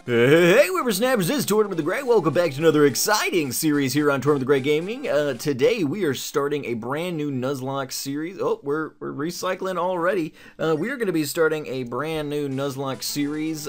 Hey whippersnappers, this is Tortimer the Great. Welcome back to another exciting series here on Tortimer the Great Gaming. Today we are starting a brand new Nuzlocke series. Oh, we're recycling already. We are going to be starting a brand new Nuzlocke series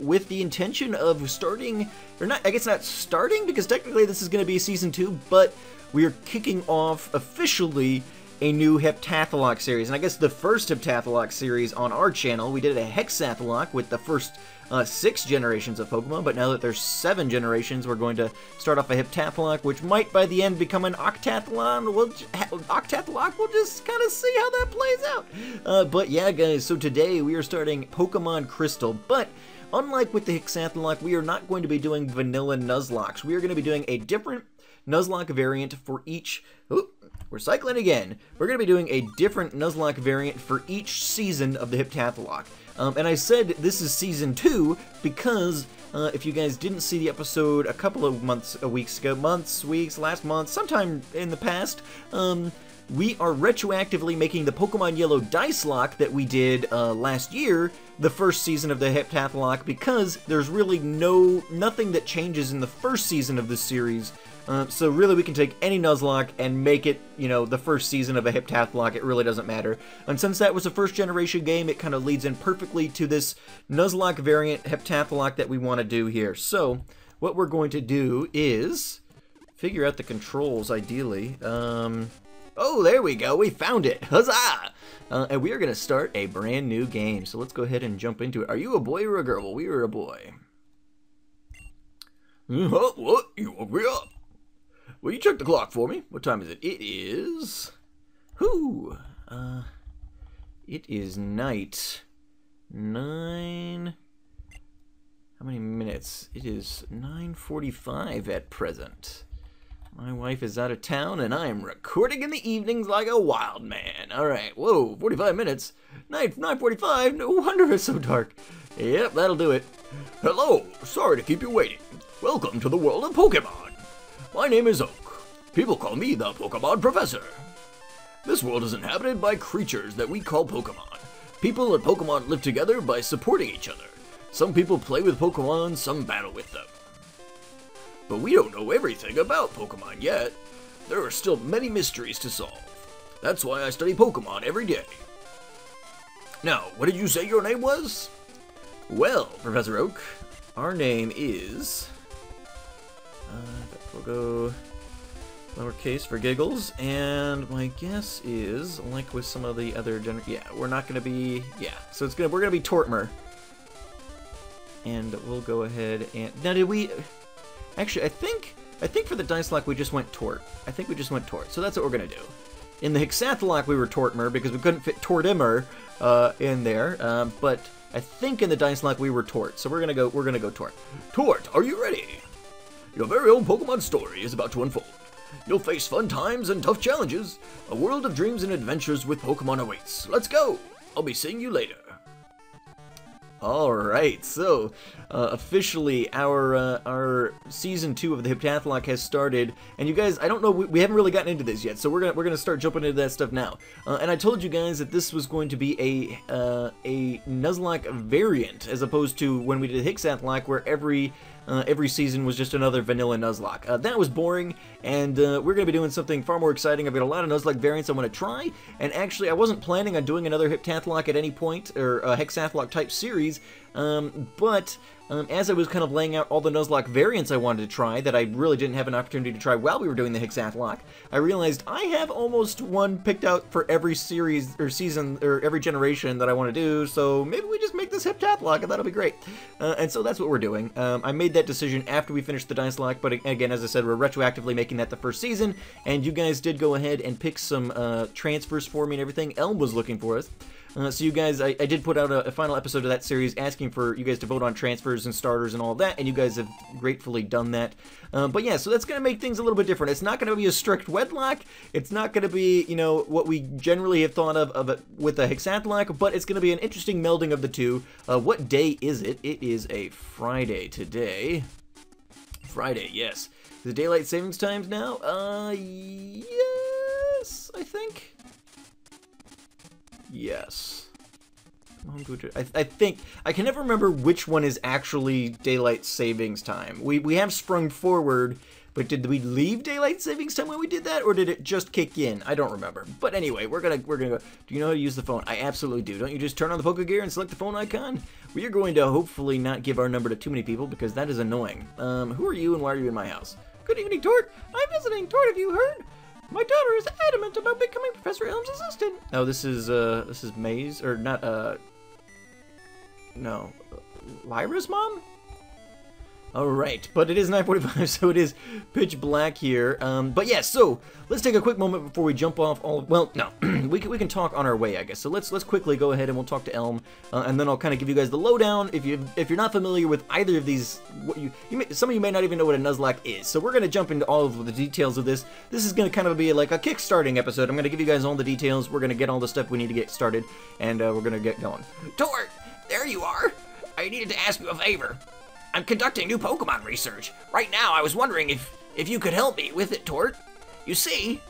with the intention of starting, or not, I guess not starting, because technically this is going to be Season 2, but we are kicking off officially a new Heptath'locke series. And I guess the first Heptath'locke series on our channel, we did a Hexath'locke with the first 6 generations of Pokemon, but now that there's 7 generations, we're going to start off a Heptath'locke, which might by the end become an Octathlon. Octathlocke, we'll just kind of see how that plays out. But yeah, guys, so today we are starting Pokemon Crystal, but unlike with the Hexath'locke, we are not going to be doing vanilla Nuzlockes. We are going to be doing a different Nuzlocke variant for each... Ooh, we're cycling again. We're going to be doing a different Nuzlocke variant for each season of the Heptath'locke. And I said this is Season 2 because if you guys didn't see the episode a couple of weeks, last month, sometime in the past, we are retroactively making the Pokemon Yellow Dice Lock that we did last year the first season of the Heptath'locke, because there's really nothing that changes in the first season of this series. So really we can take any Nuzlocke and make it, you know, the first season of a Heptath'locke. It really doesn't matter. And since that was a first generation game, it kind of leads in perfectly to this Nuzlocke variant Heptath'locke that we want to do here. So what we're going to do is figure out the controls, ideally. Oh, there we go. We found it. Huzzah! And we are going to start a brand new game. So let's go ahead and jump into it. Are you a boy or a girl? Well, we are a boy. What? You woke me up. Will you check the clock for me? What time is it? It is... it is night. 9... How many minutes? It is 9:45 at present. My wife is out of town, and I am recording in the evenings like a wild man. Alright, whoa, 45 minutes. 9:45? No wonder it's so dark. Yep, that'll do it. Hello, sorry to keep you waiting. Welcome to the world of Pokemon. My name is Oak. People call me the Pokemon Professor. This world is inhabited by creatures that we call Pokemon. People and Pokemon live together by supporting each other. Some people play with Pokemon, some battle with them. But we don't know everything about Pokemon yet. There are still many mysteries to solve. That's why I study Pokemon every day. Now, what did you say your name was? Well, Professor Oak, our name is... we'll go lowercase for giggles, and my guess is, like with some of the other we're not going to be, so we're going to be Tortimer. And we'll go ahead and, now did we, actually I think for the Dice Lock we just went Tort. I think we just went Tort, so that's what we're going to do. In the Hexath'locke we were Tortimer because we couldn't fit Tortimer in there, but I think in the Dice Lock we were Tort, so we're going to go Tort. Tort, are you ready? Your very own Pokemon story is about to unfold. You'll face fun times and tough challenges. A world of dreams and adventures with Pokemon awaits. Let's go! I'll be seeing you later. Alright, so officially our Season 2 of the Heptath'locke has started, and you guys, I don't know, we haven't really gotten into this yet, so we're gonna start jumping into that stuff now. And I told you guys that this was going to be a Nuzlocke variant, as opposed to when we did Hexath'locke, where every season was just another vanilla Nuzlocke. That was boring, and we're going to be doing something far more exciting. I've got a lot of Nuzlocke variants I want to try, and actually I wasn't planning on doing another Heptath'locke at any point, or a Hexath'locke type series. As I was kind of laying out all the Nuzlocke variants I wanted to try that I really didn't have an opportunity to try while we were doing the Hexath'locke, I realized I have almost one picked out for every series or season or every generation that I want to do, so maybe we just make this Heptath'locke and that'll be great. And so that's what we're doing. I made that decision after we finished the Dice Lock, but again, as I said, we're retroactively making that the first season, and you guys did go ahead and pick some transfers for me and everything. Elm was looking for us. So you guys, I did put out a final episode of that series asking for you guys to vote on transfers and starters and all that, and you guys have gratefully done that. But yeah, so that's going to make things a little bit different. It's not going to be a strict Wed'locke. It's not going to be, you know, what we generally have thought of it with a Hexath'locke, but it's going to be an interesting melding of the two. What day is it? It is a Friday today. Friday, yes. Is it daylight savings times now? Yes, I think. Yes. I think, I can never remember which one is actually daylight savings time. We have sprung forward, but did we leave daylight savings time when we did that, or did it just kick in? I don't remember. But anyway, we're gonna go. Do you know how to use the phone? I absolutely do. Don't you just turn on the Poke Gear and select the phone icon? We are going to hopefully not give our number to too many people, because that is annoying. Who are you and why are you in my house? Good evening, Tort. I'm visiting. Tort, have you heard? My daughter is adamant about becoming Professor Elm's assistant. Oh, this is May's, or not, no, Lyra's mom? Alright, but it is 9:45, so it is pitch black here. But yeah, so let's take a quick moment before we jump off all. Well, no, we can talk on our way, I guess. So let's quickly go ahead and we'll talk to Elm, and then I'll kind of give you guys the lowdown. If you're not familiar with either of these, some of you may not even know what a Nuzlocke is. So we're gonna jump into all of the details of this. This is gonna kind of be like a kick-starting episode. I'm gonna give you guys all the details. We're gonna get all the stuff we need to get started, and we're gonna get going. Tort, there you are. I needed to ask you a favor. I'm conducting new Pokemon research. Right now, I was wondering if you could help me with it, Tort. You see,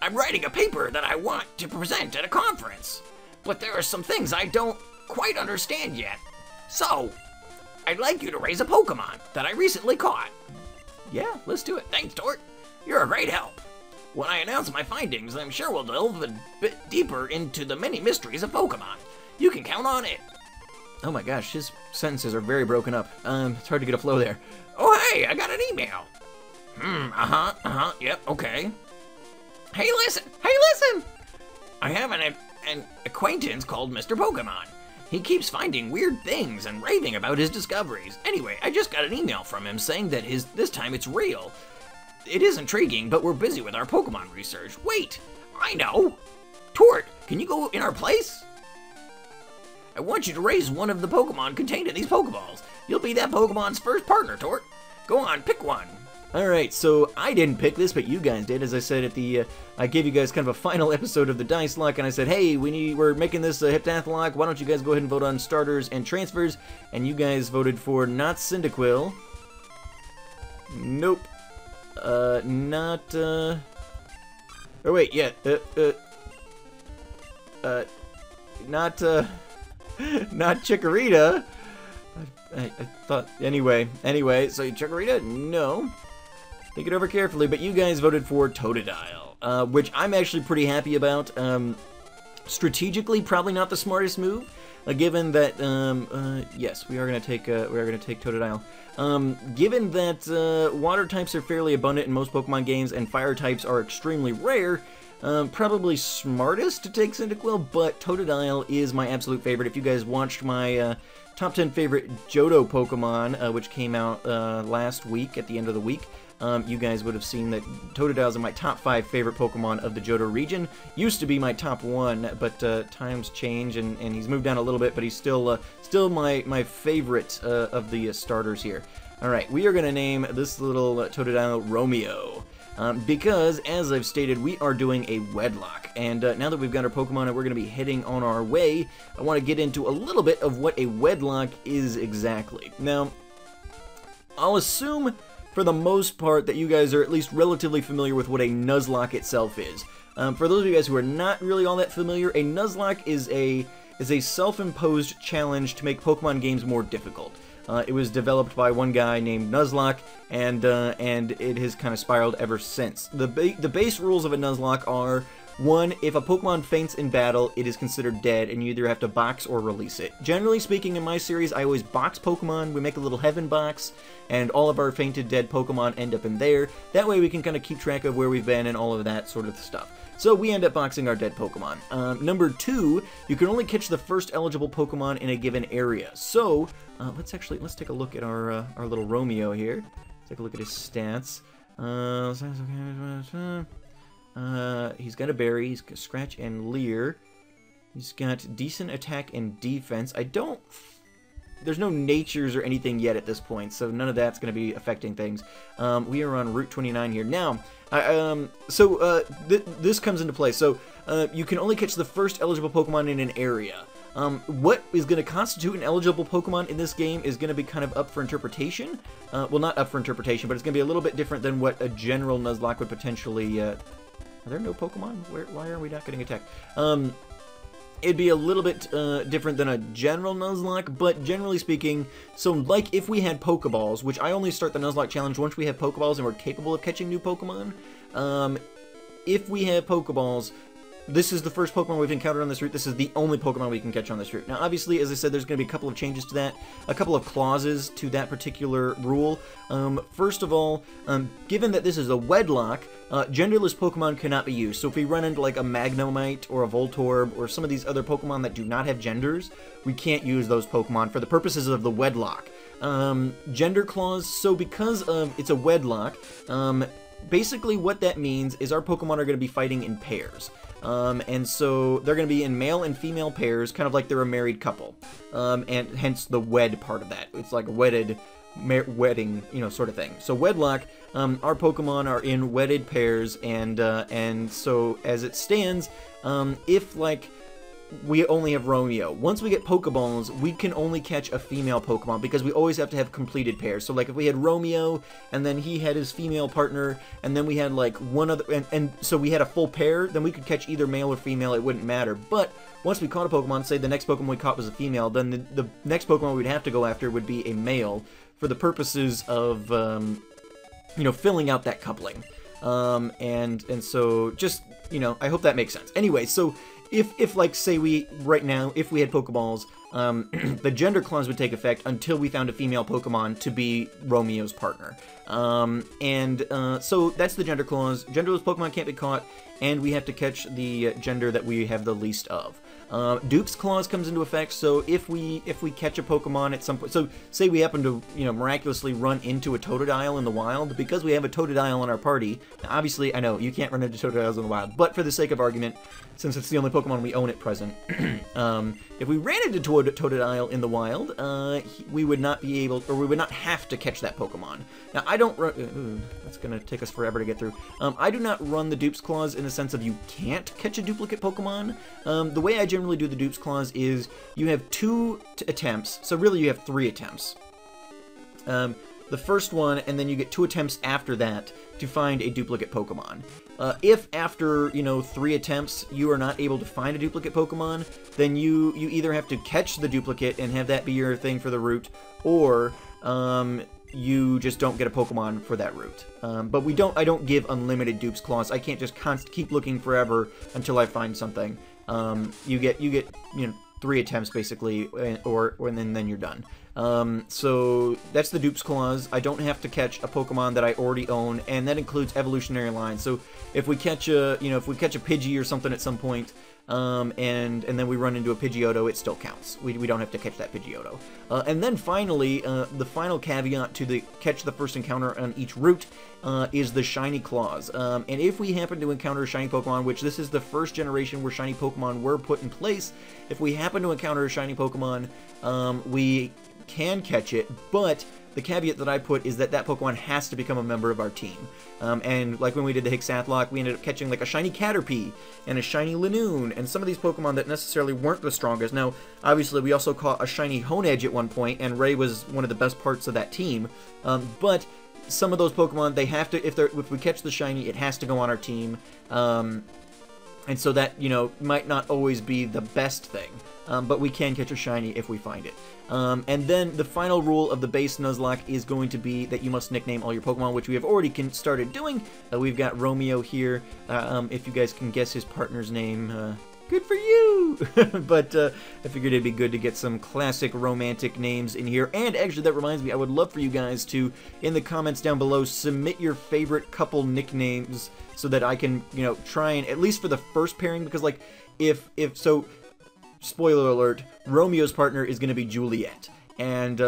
I'm writing a paper that I want to present at a conference, but there are some things I don't quite understand yet. So, I'd like you to raise a Pokemon that I recently caught. Yeah, let's do it. Thanks, Tort. You're a great help. When I announce my findings, I'm sure we'll delve a bit deeper into the many mysteries of Pokemon. You can count on it. Oh my gosh, his sentences are very broken up. It's hard to get a flow there. Oh, hey, I got an email. Yep, okay. Hey, listen! I have an acquaintance called Mr. Pokemon. He keeps finding weird things and raving about his discoveries. Anyway, I just got an email from him saying that this time it's real. It is intriguing, but we're busy with our Pokemon research. Wait, I know! Tort, can you go in our place? I want you to raise one of the Pokemon contained in these Pokeballs. You'll be that Pokemon's first partner, Tort. Go on, pick one. Alright, so I didn't pick this, but you guys did. As I said at the, I gave you guys kind of a final episode of the Dice Lock, and I said, hey, we're making this a Heptath'locke. Why don't you guys go ahead and vote on starters and transfers? And you guys voted for not Cyndaquil. Nope. Not, oh wait, yeah, not Chikorita. I thought, anyway, so Chikorita, no. Think it over carefully, but you guys voted for Totodile, which I'm actually pretty happy about. Strategically, probably not the smartest move, given that, yes, we are gonna take Totodile. Given that water types are fairly abundant in most Pokemon games and fire types are extremely rare, probably smartest to take Cyndaquil, but Totodile is my absolute favorite. If you guys watched my top 10 favorite Johto Pokemon, which came out last week at the end of the week, you guys would have seen that Totodile's in my top 5 favorite Pokemon of the Johto region. Used to be my top 1, but times change, and he's moved down a little bit, but he's still my favorite of the starters here. Alright, we are going to name this little Totodile Romeo. Because, as I've stated, we are doing a Wed'locke, and now that we've got our Pokemon and we're going to be heading on our way, I want to get into a little bit of what a Wed'locke is exactly. Now, I'll assume, for the most part, that you guys are at least relatively familiar with what a Nuzlocke itself is. For those of you guys who are not really all that familiar, a Nuzlocke is a self-imposed challenge to make Pokemon games more difficult. It was developed by one guy named Nuzlocke, and it has kind of spiraled ever since. The base rules of a Nuzlocke are One, if a Pokemon faints in battle, it is considered dead, and you either have to box or release it. Generally speaking, in my series, I always box Pokemon. We make a little heaven box, and all of our fainted dead Pokemon end up in there. That way we can kind of keep track of where we've been and all of that sort of stuff. So we end up boxing our dead Pokemon. Number 2, you can only catch the first eligible Pokemon in a given area. So let's take a look at our little Romeo here. Take a look at his stats. He's got a berry. He's got scratch and leer. He's got decent attack and defense. There's no natures or anything yet at this point, so none of that's going to be affecting things. We are on Route 29 here. Now, this comes into play. So, you can only catch the first eligible Pokemon in an area. What is going to constitute an eligible Pokemon in this game is going to be kind of up for interpretation. Well, not up for interpretation, but it's going to be a little bit different than what a general Nuzlocke would potentially... Are there no Pokemon? Why are we not getting attacked? It'd be a little bit different than a general Nuzlocke, but generally speaking, so like if we had Pokeballs, which I only start the Nuzlocke challenge once we have Pokeballs and we're capable of catching new Pokemon, if we have Pokeballs, this is the first Pokemon we've encountered on this route. This is the only Pokemon we can catch on this route. Now, obviously, as I said, there's going to be a couple of changes to that, a couple of clauses to that particular rule. First of all, given that this is a Wedlocke, genderless Pokemon cannot be used. So if we run into like a Magnemite or a Voltorb or some of these other Pokemon that do not have genders, we can't use those Pokemon for the purposes of the Wedlocke. Gender clause, so because it's a Wedlocke, basically what that means is our Pokemon are going to be fighting in pairs. And so they're going to be in male and female pairs, kind of like they're a married couple. And hence the wed part of that. It's like a wedding, sort of thing. So Wedlocke, our Pokemon are in wedded pairs, and so as it stands, if like we only have Romeo. Once we get Pokeballs, we can only catch a female Pokemon because we always have to have completed pairs. So like if we had Romeo and then he had his female partner and then we had like one other, and so we had a full pair, then we could catch either male or female, it wouldn't matter. But once we caught a Pokemon, say the next Pokemon we caught was a female, then the next Pokemon we'd have to go after would be a male for the purposes of, filling out that coupling. And so just, I hope that makes sense. Anyway, so if like, say right now, if we had Pokeballs, the gender clause would take effect until we found a female Pokemon to be Romeo's partner. So that's the gender clause. Genderless Pokemon can't be caught, and we have to catch the gender that we have the least of. Dupes Clause comes into effect, so if we catch a Pokemon at some point, so say we happen to, miraculously run into a Totodile in the wild, because we have a Totodile in our party, now obviously, I know, you can't run into Totodiles in the wild, but for the sake of argument, since it's the only Pokemon we own at present, if we ran into Totodile in the wild, we would not be able, or we would not have to catch that Pokemon. Now, I don't run, that's gonna take us forever to get through. I do not run the Dupes Clause in the sense of you can't catch a duplicate Pokemon. The way I generally do the Dupes Clause is you have 2 attempts, so really you have 3 attempts. The first one, and then you get 2 attempts after that to find a duplicate Pokemon. If after, 3 attempts you are not able to find a duplicate Pokemon, then you either have to catch the duplicate and have that be your thing for the route, or you just don't get a Pokemon for that route. But I don't give unlimited Dupes Clause. I can't just keep looking forever until I find something. You get 3 attempts basically, and then you're done. So that's the Dupes Clause. I don't have to catch a Pokemon that I already own, and that includes evolutionary lines. So if we catch a Pidgey or something at some point, and then we run into a Pidgeotto, it still counts. We don't have to catch that Pidgeotto. And then finally, the final caveat to catch the first encounter on each route is the Shiny Clause. And if we happen to encounter a Shiny Pokemon, which this is the first generation where Shiny Pokemon were put in place, if we happen to encounter a Shiny Pokemon, we can catch it, but the caveat that I put is that Pokemon has to become a member of our team. And like when we did the Hexath'locke, we ended up catching like a shiny Caterpie and a shiny Linoone and some of these Pokemon that necessarily weren't the strongest. Now, obviously, we also caught a shiny Honedge at one point, and Ray was one of the best parts of that team. But some of those Pokemon, they have to, if we catch the shiny, it has to go on our team. And so that, you know, might not always be the best thing, but we can catch a shiny if we find it. And then the final rule of the base Nuzlocke is going to be that you must nickname all your Pokemon, which we have already started doing. We've got Romeo here. If you guys can guess his partner's name, good for you! But I figured it'd be good to get some classic romantic names in here. And actually, that reminds me, I would love for you guys to, in the comments down below, submit your favorite couple nicknames so that I can, you know, try and, at least for the first pairing, because, like, so, spoiler alert, Romeo's partner is going to be Juliet. And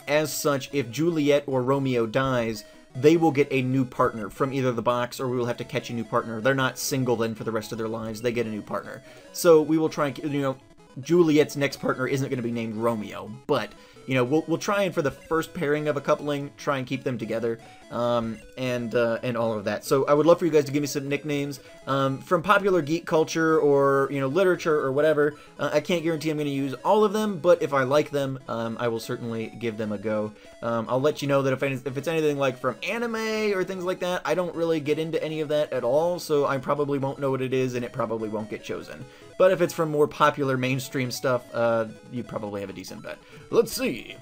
as such, if Juliet or Romeo dies, they will get a new partner from either the box, or we will have to catch a new partner. They're not single then for the rest of their lives. They get a new partner. So we will try and, you know, Juliet's next partner isn't going to be named Romeo, but, you know, we'll try and, for the first pairing of a coupling, try and keep them together, and all of that. So I would love for you guys to give me some nicknames from popular geek culture or, you know, literature or whatever. I can't guarantee I'm going to use all of them, but if I like them, I will certainly give them a go. I'll let you know that if it's anything like from anime or things like that, I don't really get into any of that at all, so I probably won't know what it is, and it probably won't get chosen. But if it's from more popular mainstream stuff, you probably have a decent bet. Let's see.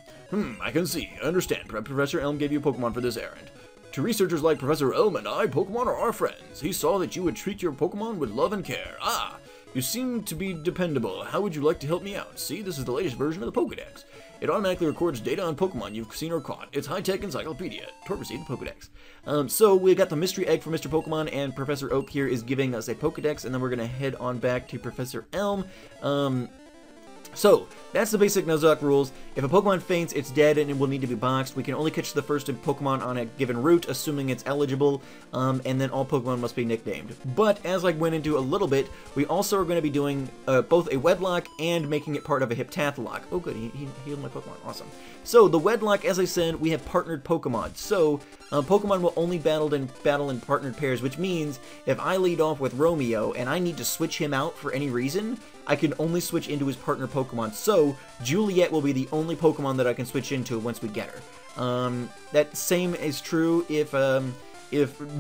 I can see. Understand. Professor Elm gave you a Pokemon for this errand. To researchers like Professor Elm and I, Pokemon are our friends. He saw that you would treat your Pokemon with love and care. Ah, you seem to be dependable. How would you like to help me out? See, this is the latest version of the Pokedex. It automatically records data on Pokemon you've seen or caught. It's high-tech encyclopedia. Tortoise Pokedex. So we got the mystery egg for Mr. Pokemon, and Professor Oak here is giving us a Pokedex, and then we're going to head on back to Professor Elm. So, that's the basic Nuzlocke rules. If a Pokemon faints, it's dead and it will need to be boxed. We can only catch the first Pokemon on a given route, assuming it's eligible, and then all Pokemon must be nicknamed. But, as I went into a little bit, we also are going to be doing both a Wedlocke and making it part of a Heptath'locke. Oh good, he healed my Pokemon, awesome. So, the Wedlocke, as I said, we have partnered Pokemon. So, Pokemon will only battle in partnered pairs, which means if I lead off with Romeo and I need to switch him out for any reason, I can only switch into his partner Pokemon. So, Juliet will be the only Pokemon that I can switch into once we get her. That same is true if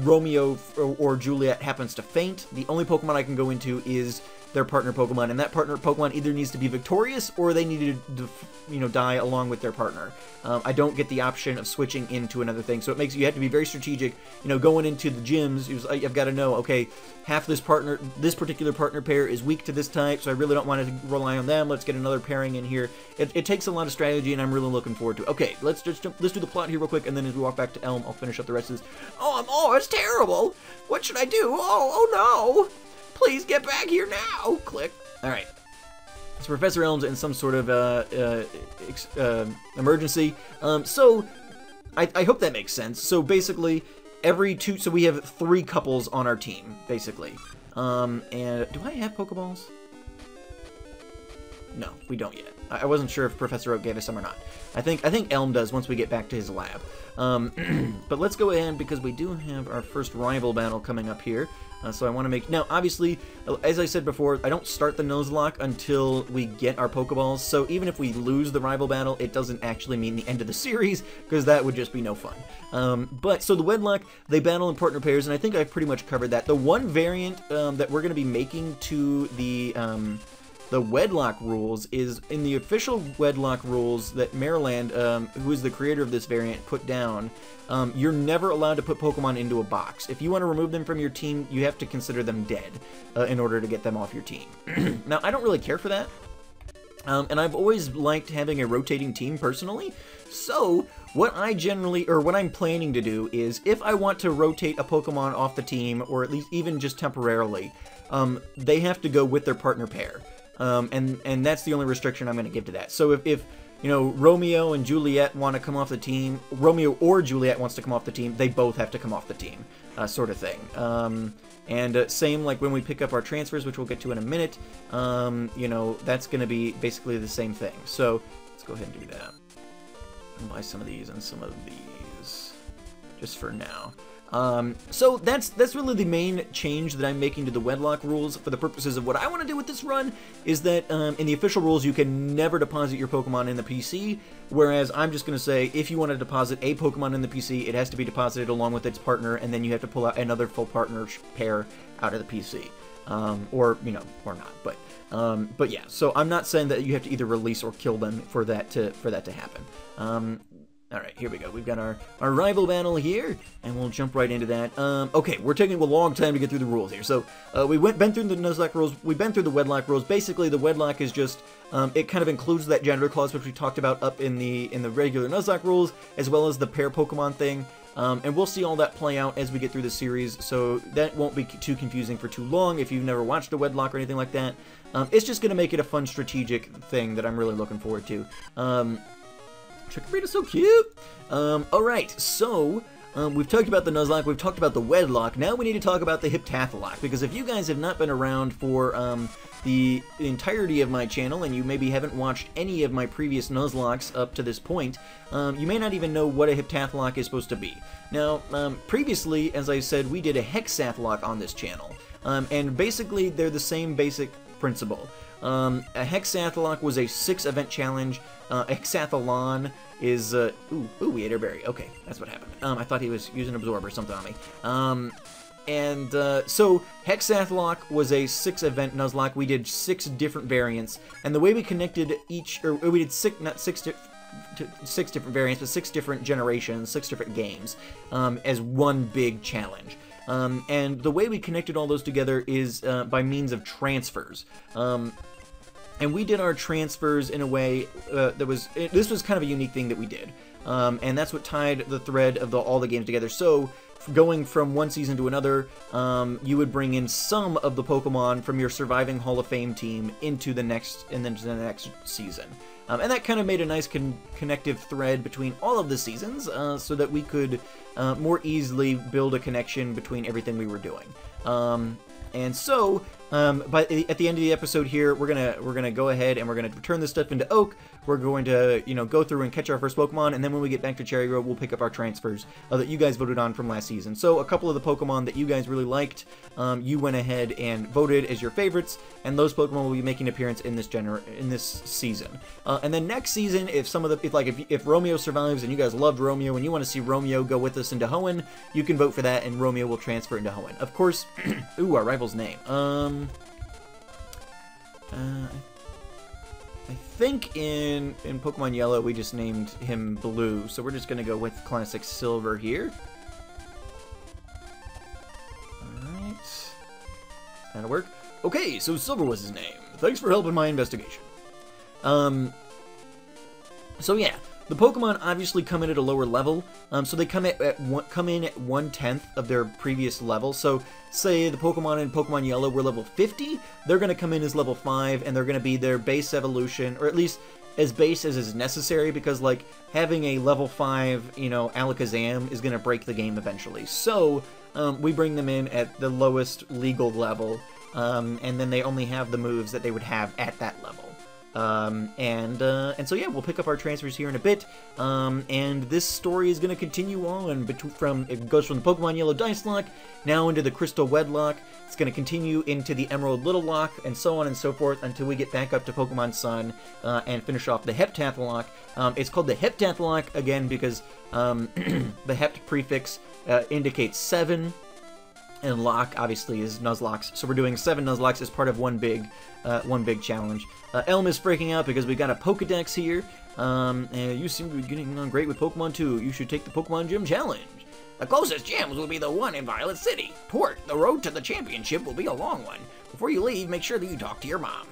Romeo or Juliet happens to faint. The only Pokemon I can go into is their partner Pokemon, and that partner Pokemon either needs to be victorious or they need to, you know, die along with their partner. I don't get the option of switching into another thing, so it makes you have to be very strategic. You know, going into the gyms, I've got to know, okay, half this particular partner pair is weak to this type, so I really don't want to rely on them. Let's get another pairing in here. It takes a lot of strategy, and I'm really looking forward to it. Okay, let's do the plot here real quick, and then as we walk back to Elm, I'll finish up the rest of this. Oh, it's terrible. What should I do? Oh no. Please get back here now! Click. Alright. So Professor Elm's in some sort of emergency. So I hope that makes sense. So basically, so we have 3 couples on our team, basically. And do I have Pokeballs? No, we don't yet. I wasn't sure if Professor Oak gave us some or not. I think Elm does once we get back to his lab. But let's go ahead, because we do have our first rival battle coming up here. So I want to make... Now, obviously, as I said before, I don't start the Nuzlocke until we get our Pokeballs, so even if we lose the rival battle, it doesn't actually mean the end of the series, because that would just be no fun. So the Wedlocke, they battle in partner pairs, and I think I've pretty much covered that. The one variant that we're going to be making to the Wedlocke rules is in the official Wedlocke rules that Maryland, who is the creator of this variant, put down. You're never allowed to put Pokemon into a box. If you want to remove them from your team, you have to consider them dead in order to get them off your team. Now, I don't really care for that. And I've always liked having a rotating team personally. So, what I'm planning to do is, if I want to rotate a Pokemon off the team, or at least even just temporarily, they have to go with their partner pair. And that's the only restriction I'm going to give to that. So if you know, Romeo and Juliet want to come off the team, Romeo or Juliet wants to come off the team, they both have to come off the team, sort of thing. And same like when we pick up our transfers, which we'll get to in a minute, you know, that's going to be basically the same thing. So let's go ahead and do that. I'll buy some of these and some of these, just for now. So that's really the main change that I'm making to the Wedlocke rules for the purposes of what I want to do with this run, is that in the official rules you can never deposit your Pokemon in the PC, whereas I'm just going to say if you want to deposit a Pokemon in the PC, it has to be deposited along with its partner, and then you have to pull out another full partner pair out of the PC. or, you know, or not, but yeah, so I'm not saying that you have to either release or kill them for that to happen. Alright, here we go. We've got our rival battle here, and we'll jump right into that. Okay, we're taking a long time to get through the rules here. So, been through the Nuzlocke rules, we've been through the Wed'locke rules. Basically, the Wed'locke is just, it kind of includes that gender clause, which we talked about up in the regular Nuzlocke rules, as well as the pair Pokemon thing. And we'll see all that play out as we get through the series, so that won't be too confusing for too long if you've never watched a Wed'locke or anything like that. It's just going to make it a fun strategic thing that I'm really looking forward to. Chikorita's so cute! Alright, so, we've talked about the Nuzlocke, we've talked about the Wed'locke, now we need to talk about the Heptath'locke, because if you guys have not been around for, the entirety of my channel, and you maybe haven't watched any of my previous Nuzlockes up to this point, you may not even know what a Heptath'locke is supposed to be. Now, previously, as I said, we did a Hexath'locke on this channel, and basically they're the same basic principle. A Hexath'locke was a 6-event challenge. Hexath'locke is, ooh, we ate our berry. Okay, that's what happened. I thought he was using Absorb or something on me. So Hexath'locke was a 6-event Nuzlocke. We did 6 different variants, and the way we connected we did 6 different variants, but 6 different generations, 6 different games, as one big challenge. And the way we connected all those together is by means of transfers. And we did our transfers in a way this was kind of a unique thing that we did. And that's what tied the thread of all the games together. So, going from one season to another, you would bring in some of the Pokemon from your surviving Hall of Fame team into the next season. And that kind of made a nice connective thread between all of the seasons, so that we could more easily build a connection between everything we were doing. And so, at the end of the episode here, we're gonna go ahead and we're gonna return this stuff into Oak. We're going to, go through and catch our first Pokemon, and then when we get back to Cherry Grove, we'll pick up our transfers that you guys voted on from last season. So a couple of the Pokemon that you guys really liked, you went ahead and voted as your favorites, and those Pokemon will be making an appearance in this season. And then next season, if Romeo survives and you guys loved Romeo and you want to see Romeo go with us into Hoenn, you can vote for that, and Romeo will transfer into Hoenn. Of course, ooh, our rival's name. I think in Pokemon Yellow we just named him Blue, so we're just gonna go with Classic Silver here. Alright. That'll work. Okay, so Silver was his name. Thanks for helping my investigation. So yeah, the Pokemon obviously come in at a lower level, so they come in at 1/10 of their previous level. So, say the Pokemon in Pokemon Yellow were level 50, they're going to come in as level 5, and they're going to be their base evolution, or at least as base as is necessary, because, like, having a level 5, Alakazam is going to break the game eventually. So, we bring them in at the lowest legal level, and then they only have the moves that they would have at that level. And so yeah, we'll pick up our transfers here in a bit, and this story is going to continue on it goes from the Pokemon Yellow Dice Lock, now into the Crystal Wed'locke, it's going to continue into the Emerald Little Lock, and so on and so forth until we get back up to Pokemon Sun, and finish off the Heptath'locke. It's called the Heptath'locke, again, because, the Hept prefix, indicates 7, and Lock obviously is Nuzlocke, so we're doing 7 Nuzlocke as part of one big challenge. Elm is freaking out because we got a Pokedex here, and you seem to be getting on great with Pokemon too. You should take the Pokemon Gym Challenge. The closest gyms will be the one in Violet City. Tort, the road to the championship will be a long one. Before you leave, make sure that you talk to your mom.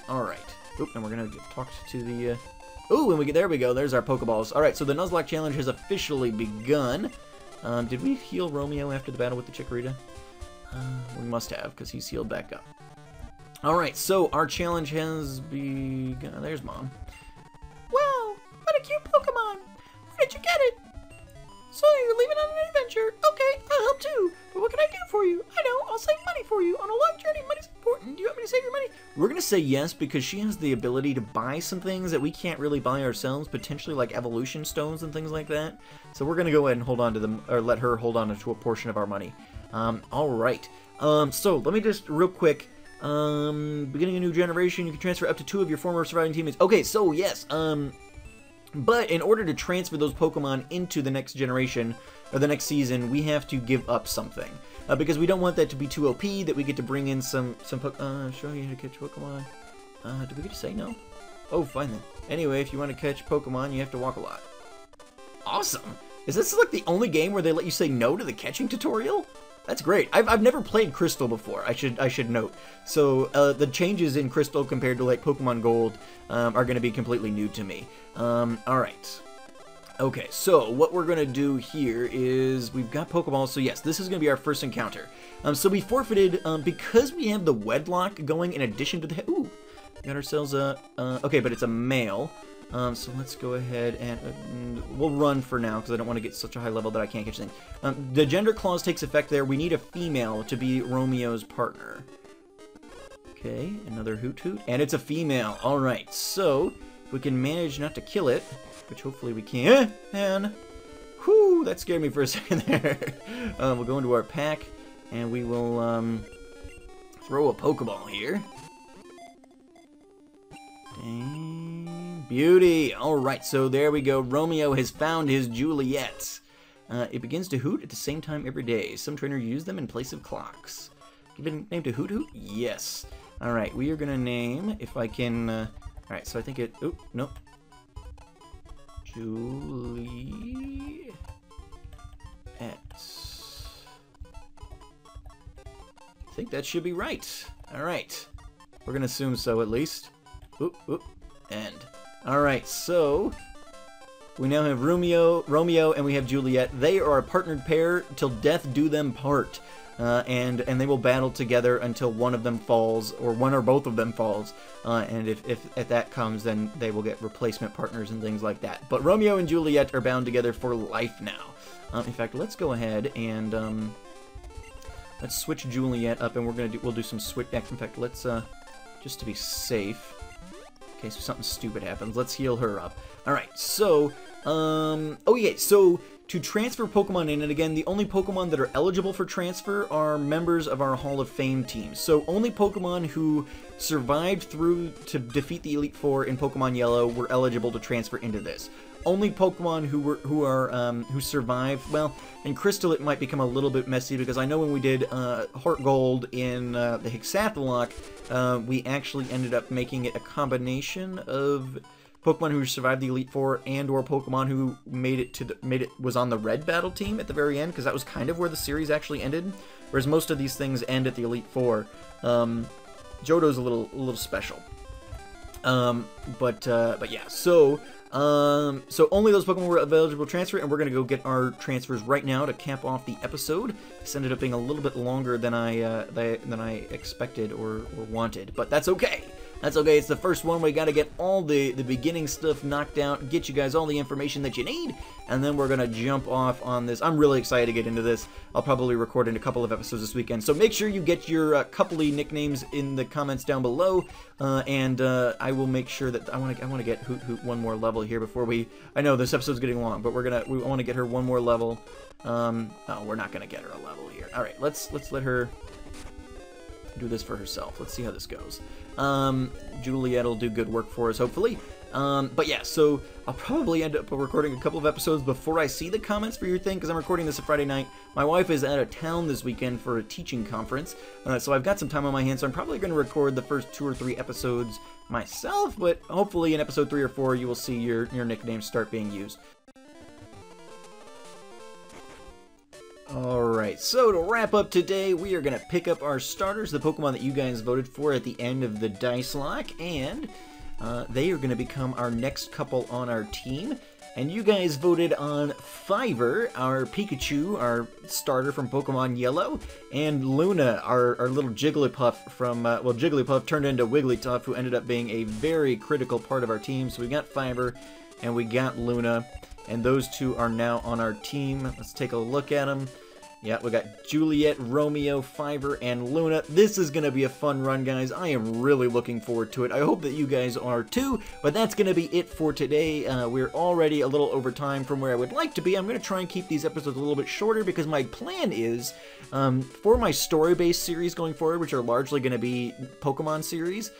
Alright. Oop, and we're gonna talk to the, ooh, and there we go, there's our Pokeballs. Alright, so the Nuzlocke Challenge has officially begun. Did we heal Romeo after the battle with the Chikorita? We must have, because he's healed back up. Alright, so our challenge has begun. There's Mom. Wow, what a cute Pokemon! Where did you get it? So you're leaving on an adventure. Okay, I'll help too. But what can I do for you? I know, I'll save money for you. On a long journey, money's important. Do you want me to save your money? We're going to say yes, because she has the ability to buy some things that we can't really buy ourselves, potentially like evolution stones and things like that. So we're going to go ahead and hold on to them, or let her hold on to a portion of our money. Alright. So let me just real quick, beginning a new generation, you can transfer up to 2 of your former surviving teammates. Okay, so yes, But in order to transfer those Pokemon into the next generation, or the next season, we have to give up something. Because we don't want that to be too OP, that we get to bring in some show you how to catch Pokemon. Did we get to say no? Oh, fine then. Anyway, if you want to catch Pokemon, you have to walk a lot. Awesome! Is this like the only game where they let you say no to the catching tutorial? That's great. I've never played Crystal before, I should note. So, the changes in Crystal compared to, like, Pokemon Gold are going to be completely new to me. Alright. Okay, so what we're going to do here is we've got Pokeballs, so yes, this is going to be our first encounter. So we forfeited, because we have the Wedlocke going in addition to the... Ooh! Got ourselves a... okay, but it's a male. So let's go ahead and we'll run for now because I don't want to get such a high level that I can't catch things. The gender clause takes effect there. We need a female to be Romeo's partner. Okay, another Hoot Hoot. And it's a female. Alright, so if we can manage not to kill it, which hopefully we can. And, whew, that scared me for a second there. We'll go into our pack and we will throw a Pokeball here. Dang. Beauty! Alright, so there we go. Romeo has found his Juliet. It begins to hoot at the same time every day. Some trainers use them in place of clocks. Give it a name to Hoot Hoot? Yes. Alright, we are going to name, if I can... Alright, so I think it... Oh, nope. Juliet. I think that should be right. Alright. We're going to assume so, at least. Oop, oop, end. Alright, so we now have Romeo, and we have Juliet. They are a partnered pair till death do them part. And they will battle together until one of them falls, or one or both of them falls. And if that comes, then they will get replacement partners and things like that. But Romeo and Juliet are bound together for life now. In fact, let's go ahead and let's switch Juliet up, and we'll do some switch. In fact, let's just to be safe. In case something stupid happens, let's heal her up. Alright, so, oh yeah, so to transfer Pokemon in, and again, the only Pokemon that are eligible for transfer are members of our Hall of Fame team. So only Pokemon who survived through to defeat the Elite Four in Pokemon Yellow were eligible to transfer into this. Only Pokemon who survived, well, in Crystal it might become a little bit messy because I know when we did Heart Gold in the Hexath'locke, we actually ended up making it a combination of Pokemon who survived the Elite Four and/or Pokemon who was on the Red Battle team at the very end, because that was kind of where the series actually ended. Whereas most of these things end at the Elite Four. Johto's a little special. But yeah, so only those Pokemon were eligible to transfer, and we're going to go get our transfers right now to cap off the episode. This ended up being a little bit longer than I expected or wanted, but that's okay. That's okay, it's the first one. We got to get all the beginning stuff knocked out, get you guys all the information that you need, and then we're going to jump off on this. I'm really excited to get into this. I'll probably record in a couple of episodes this weekend, so make sure you get your coupley nicknames in the comments down below, and I will make sure that I want to get Hoot Hoot one more level here before we... I know this episode's getting long, but we want to get her one more level. Oh, we're not going to get her a level here. Alright, let's let her do this for herself. Let's see how this goes. Juliet will do good work for us, hopefully. But yeah, so I'll probably end up recording a couple of episodes before I see the comments for your thing, because I'm recording this a Friday night. My wife is out of town this weekend for a teaching conference, so I've got some time on my hands, so I'm probably going to record the first 2 or 3 episodes myself, but hopefully in episode 3 or 4 you will see your nicknames start being used. Alright, so to wrap up today, we are going to pick up our starters, the Pokemon that you guys voted for at the end of the Dice Lock, and they are going to become our next couple on our team. And you guys voted on Fiverr, our Pikachu, our starter from Pokemon Yellow, and Luna, our little Jigglypuff from, well, Jigglypuff turned into Wigglytuff, who ended up being a very critical part of our team. So we got Fiverr, and we got Luna, and those two are now on our team. Let's take a look at them. Yeah, we got Juliet, Romeo, Fiverr, and Luna. This is going to be a fun run, guys. I am really looking forward to it. I hope that you guys are too, but that's going to be it for today. We're already a little over time from where I would like to be. I'm going to try and keep these episodes a little bit shorter because my plan is, for my story-based series going forward, which are largely going to be Pokemon series,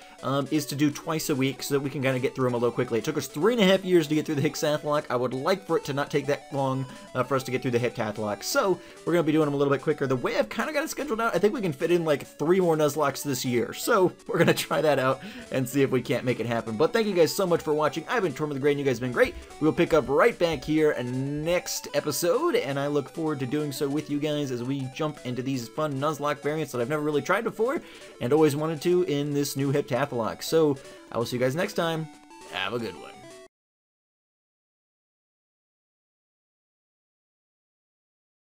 is to do twice a week so that we can kind of get through them a little quickly. It took us 3.5 years to get through the Hexath'locke. I would like for it to not take that long for us to get through the Heptath'locke. So we're going to be doing them a little bit quicker. The way I've kind of got it scheduled out, I think we can fit in like 3 more Nuzlocks this year. So we're going to try that out and see if we can't make it happen. But thank you guys so much for watching. I've been Tortimer the Great, and you guys have been great. We'll pick up right back here next episode, and I look forward to doing so with you guys as we jump into these fun Nuzlocke variants that I've never really tried before and always wanted to in this new Heptath'locke. So I will see you guys next time. Have a good one.